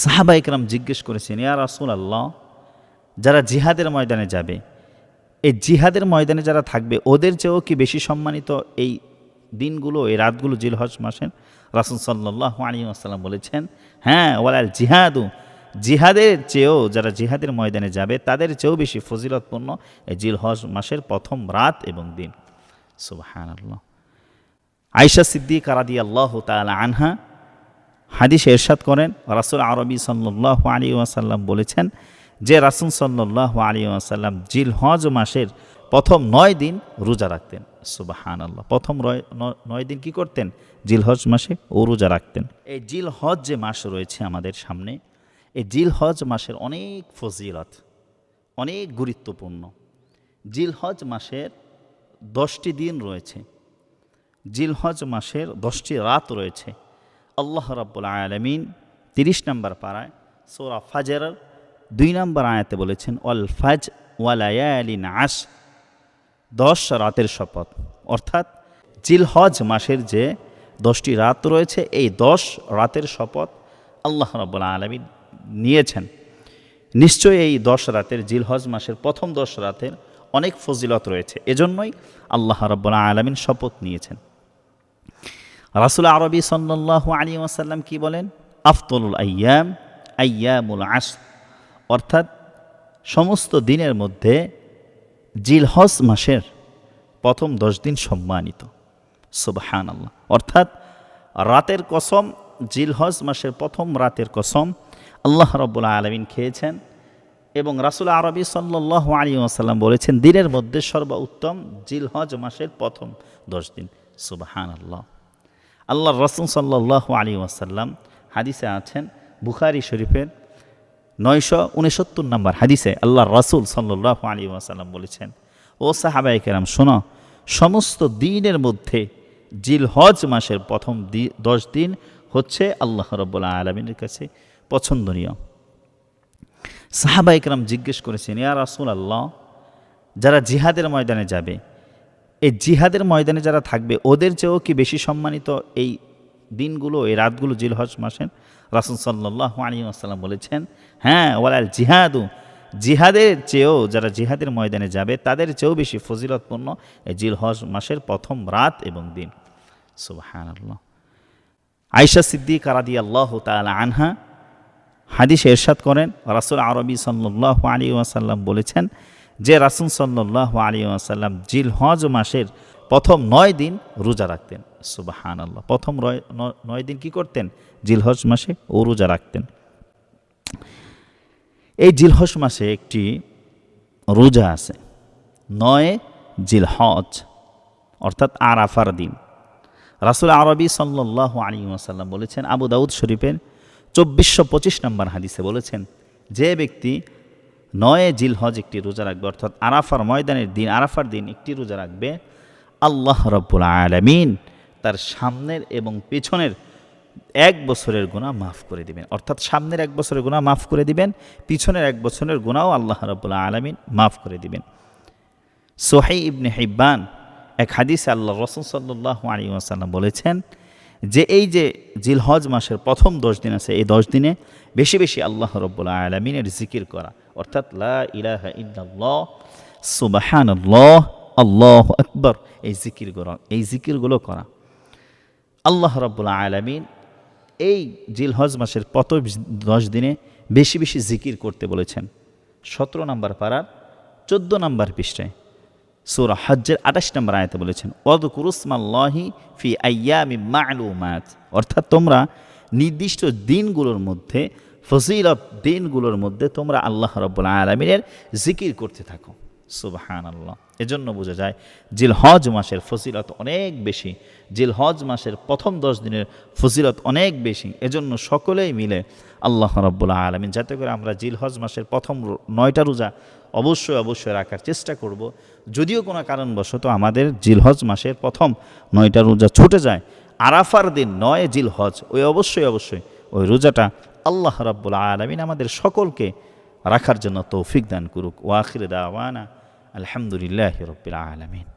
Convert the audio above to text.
সাহাবা ইকরাম জিজ্ঞেস করেছেন, ইয়া রাসূলুল্লাহ, যারা জিহাদের ময়দানে যাবে, এই জিহাদের ময়দানে যারা থাকবে ওদের চেয়েও কি বেশি সম্মানিত এই দিনগুলো, এই রাতগুলো জিলহজ মাসের? রাসূল সাল্লাল্লাহু আলাইহি ওয়াসাল্লাম বলেছেন, হ্যাঁ, ওয়ালাল জিহাদু, জিহাদের চেয়েও, যারা জিহাদের ময়দানে যাবে তাদের চেয়েও বেশি ফজিলতপূর্ণ এই জিলহজ মাসের প্রথম রাত এবং দিন। সুবহানাল্লাহ। আয়েশা সিদ্দিকা রাদিয়াল্লাহু তাআলা আনহা হাদিসে ইরশাদ করেন, রাসূল আরবি সাল্লাল্লাহু আলাইহি ওয়াসাল্লাম বলেছেন যে রাসূল সাল্লাল্লাহু আলাইহি ওয়াসাল্লাম জিলহজ মাসের প্রথম 9 দিন রোজা রাখতেন। সুবহানাল্লাহ। প্রথম 9 দিন কি করতেন? জিলহজ মাসে ও রোজা রাখতেন। এই জিলহজ যে মাস রয়েছে আমাদের সামনে, এই জিলহজ মাসের অনেক ফজিলত, অনেক গুরুত্বপূর্ণ। জিলহজ মাসের 10টি দিন রয়েছে, জিলহজ মাসের 10টি রাত রয়েছে। আল্লাহ রাব্বুল আলামিন 30 নম্বর পারায় সূরা ফাজরের 2 নম্বর আয়াতে বলেছেন, ওয়াল ফাজ ওয়া লায়ালিন আশ, 10 রাতের শপথ। অর্থাৎ জিলহজ মাসের যে 10টি রাত রয়েছে, এই 10 রাতের শপথ আল্লাহ রাব্বুল আলামিন নিয়েছেন। নিশ্চয়ই এই 10 রাতের, জিলহজ মাসের প্রথম 10 রাতের অনেক ফজিলত রয়েছে, এজন্যই আল্লাহ রাব্বুল আলামিন শপথ নিয়েছেন। রাসূল আরবি সাল্লাল্লাহু আলাইহি ওয়াসাল্লাম কি বলেন? আফদলুল আইয়াম আইয়ামুল আশর, অর্থাৎ সমস্ত দিনের মধ্যে জিলহজ মাসের প্রথম 10 দিন সম্মানিত। সুবহানাল্লাহ। অর্থাৎ রাতের কসম, জিলহজ মাসের প্রথম রাতের কসম আল্লাহ রাব্বুল আলামিন খেয়েছেন, এবং রাসূল আরবি সাল্লাল্লাহু আলাইহি ওয়াসাল্লাম বলেছেন দিনের মধ্যে সর্বোত্তম জিলহজ মাসের প্রথম 10 দিন। সুবহানাল্লাহ। আল্লাহর রাসূল সাল্লাল্লাহু আলাইহি ওয়াসাল্লাম হাদিসে আছেন, বুখারী শরীফের 969 নম্বর হাদিসে আল্লাহর রাসূল সাল্লাল্লাহু আলাইহি ওয়াসাল্লাম বলেছেন, ও সাহাবায়ে কেরাম শোনো, সমস্ত দিনের মধ্যে জিলহজ মাসের প্রথম 10 দিন হচ্ছে আল্লাহ রাব্বুল আলামিনের কাছে পছন্দনীয়। সাহাবায়ে কেরাম জিজ্ঞেস করেছেন, ইয়া রাসূলুল্লাহ, যারা জিহাদের ময়দানে যাবে, এই জিহাদের ময়দানে যারা থাকবে ওদের চেয়েও কি বেশি সম্মানিত এই দিনগুলো, এই রাতগুলো জিলহজ মাসের? রাসূল সাল্লাল্লাহু আলাইহি ওয়াসাল্লাম বলেছেন, হ্যাঁ, ওয়ালাল জিহাদু, জিহাদের চেয়েও, যারা জিহাদের ময়দানে যাবে তাদের চেয়েও বেশি ফজিলতপূর্ণ এই জিলহজ মাসের প্রথম রাত এবং দিন। সুবহানাল্লাহ। আয়েশা সিদ্দিকা রাদিয়াল্লাহু তাআলা আনহা হাদিসে ইরশাদ করেন, রাসূল আরবি সাল্লাল্লাহু আলাইহি ওয়াসাল্লাম বলেছেন যে রাসূল সাল্লাল্লাহু আলাইহি ওয়াসাল্লাম জিলহজ মাসের প্রথম 9 দিন রোজা রাখতেন। সুবহানাল্লাহ। প্রথম 9 দিন কি করতেন? জিলহজ মাসে ও রোজা রাখতেন। এই জিলহজ মাসে একটি রোজা আছে, 9 জিলহজ, অর্থাৎ আরাফার দিন। রাসূল আরবি সাল্লাল্লাহু আলাইহি ওয়াসাল্লাম বলেছেন, আবু দাউদ শরীফের 2425 নম্বর হাদিসে বলেছেন, যে ব্যক্তি 9 জিলহজ একটি রোজা রাখবে, অর্থাৎ আরাফার ময়দানের দিন, আরাফার দিন একটি রোজা রাখবে, আল্লাহ রাব্বুল আলামিন তার সামনের এবং পেছনের 1 বছরের গুনাহ মাফ করে দিবেন। অর্থাৎ সামনের 1 বছরের গুনাহ মাফ করে দিবেন, পিছনের 1 বছরের গুনাহও আল্লাহ রাব্বুল আলামিন মাফ করে দিবেন। সহিহ ইবনে হিব্বান এক হাদিসে আল্লাহ রাসূল সাল্লাল্লাহু আলাইহি ওয়াসাল্লাম বলেছেন যে এই যে জিলহজ মাসের প্রথম 10 দিন আছে, এই 10 দিনে বেশি বেশি আল্লাহ রাব্বুল আলামিনের জিকির করা, অর্থাৎ লা ইলাহা ইল্লাল্লাহ, সুবহানাল্লাহ, আল্লাহু আকবার, এই জিকিরগুলো করা। আল্লাহ রাব্বুল আলামিন এই জিলহজ মাসের প্রথম 10 দিনে বেশি বেশি জিকির করতে বলেছেন। 17 নম্বর পারার 14 নম্বর পৃষ্ঠায় সূরা হজ্জের 28 নম্বর আয়াতে বলেছেন, ওয়াযকুরুসমাল্লাহি ফি আইয়ামিম মা'লুমাত, অর্থাৎ তোমরা নির্দিষ্ট দিনগুলোর মধ্যে, ফজিলত দিনগুলোর মধ্যে তোমরা আল্লাহ রাব্বুল আলামিনের জিকির করতে থাকো। সুবহানাল্লাহ। এজন্য বোঝা যায় জিলহজ মাসের ফজিলত অনেক বেশি, জিলহজ মাসের প্রথম 10 দিনের ফজিলত অনেক বেশি। এজন্য সকলেই মিলে আল্লাহ রাব্বুল আলামিন যাতে করে আমরা জিলহজ মাসের প্রথম 9টা রোজা অবশ্যই রাখার চেষ্টা করব। যদিও কোনো কারণবশত আমাদের জিলহজ মাসের প্রথম 9টা রোজা ছুটে যায়, আরাফার দিন 9 জিলহজ, ওই অবশ্যই ওই রোজাটা আল্লাহ রাব্বুল আলামিন আমাদের সকলকে রাখার জন্য তৌফিক দান করুক। ওয়া আখির দাওয়ানা আলহামদুলিল্লাহি রাব্বিল আলামিন।